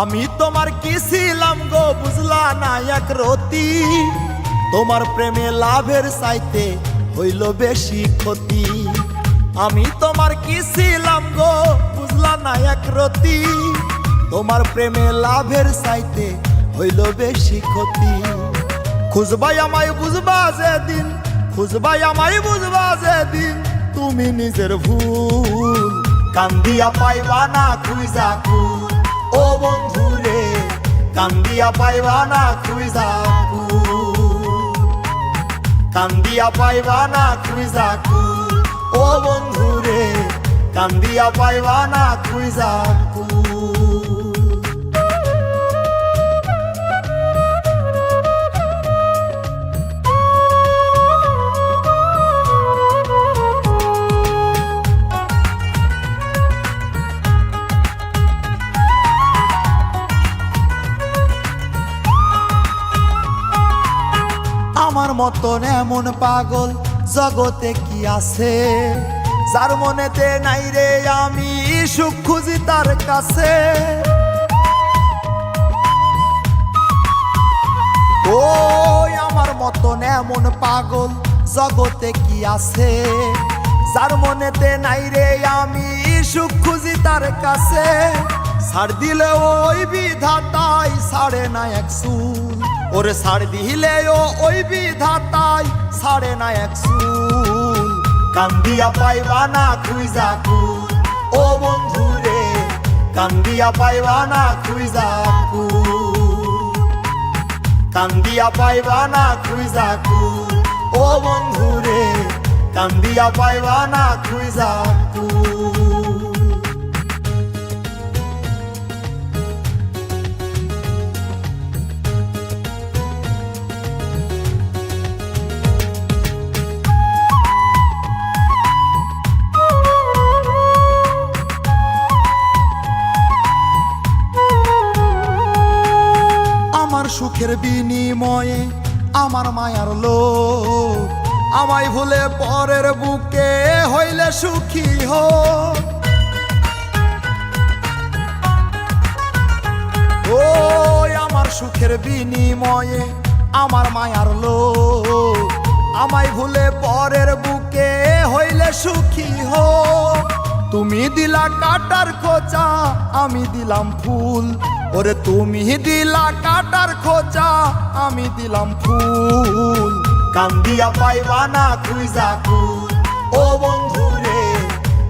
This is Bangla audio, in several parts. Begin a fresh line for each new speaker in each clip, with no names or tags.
আমি তোমার কি ছিলাম গো বুঝলা না এক রতি, তোমার প্রেমে লাভের চাইতে হইল বেশি ক্ষতি। আমি তোমার কি ছিলাম গো বুঝলা না এক রতি, তোমার প্রেমে লাভের চাইতে হইল বেশি ক্ষতি। খুঁজবাই আমায় বুঝবা যেদিন, খুঁজবাই আমায় বুঝবা যেদিন তুমি নিজের ভুল। কান্দিয়া পাইবা না খুঁজা কুল ও বন্ধুরে, কান্দিয়া পাইবা না খুঁজা কুল। কান্দিয়া পাইবা না খুঁজা কুল ও বন্ধুরে, কান্দিয়া পাইবা না খুঁজা কুল। আমার মতন এমন পাগল জগতে কি আছে, যার মনেতে নাই রে আমি সুখ খুঁজি তার কাছে। ও আমার মতন এমন পাগল জগতে কি আছে, যার মনেতে নাই রে আমি সুখ খুঁজি তার কাছে। ছাড় দিলে ওই বিধাতাই ছাড়ে না এক চুল, ওরে ছাড় দিলে ওই বিধাতাই ছাড়ে না এক চুল। কান্দিয়া পাইবা না খুঁজা কুল ও বন্ধুরে, কান্দিয়া পাইবা না খুঁজা কুল। কান্দিয়া পাইবা না খুঁজা কুল ও বন্ধুরে, কান্দিয়া পাইবা না খুঁজা কুল। আমার সুখের বিনিময়ে আমার মায়ার লোক, আমায় ভুলে পরের বুকে হইলে সুখী হোক। ও আমার সুখের বিনিময়ে আমার মায়ার লোক, আমায় ভুলে পরের বুকে হইলে সুখী হোক। তুমি দিলা কাটার খোঁচা আমি দিলাম ফুল, ওরে তুমি দিলা কাটার খোঁচা আমি দিলাম ফুল। কান্দিয়া পাইবা না খুঁজা কুল ও বন্ধুরে,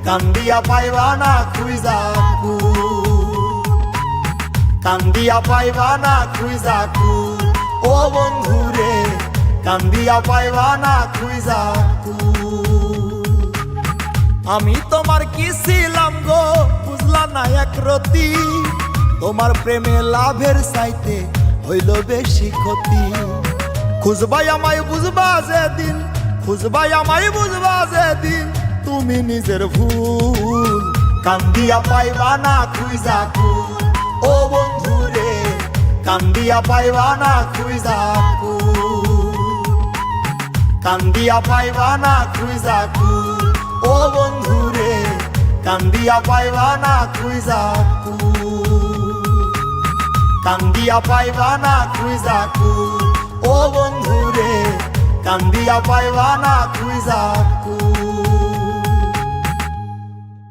কান্দিয়া পাইবা না খুঁজা কুল। কান্দিয়া পাইবা না খুঁজা কুল ও বন্ধুরে, কান্দিয়া পাইবা না খুঁজা কুল। আমি তোমার কি ছিলাম গো বুঝলা না এক রতি, তোমার প্রেমে লাভের চাইতে হইল বেশি ক্ষতি। খুঁজবাই আমায় বুঝবা যেদিন, খুঁজবাই আমায় বুঝবা যেদিন তুমি নিজের ভুল। কান্দিয়া পাইবা না খুঁজা কুল ও বন্ধুরে, কান্দিয়া পাইবা না খুঁজা কুল। কান্দিয়া পাইবা না খুঁজা কুল ও বন্ধুরে, কান্দিয়া পাইবা না খুঁজা কুল। কান্দিয়া পাইবা না খুঁজা কুল ও বন্ধুরে, কান্দিয়া পাইবা না খুঁজা কুল।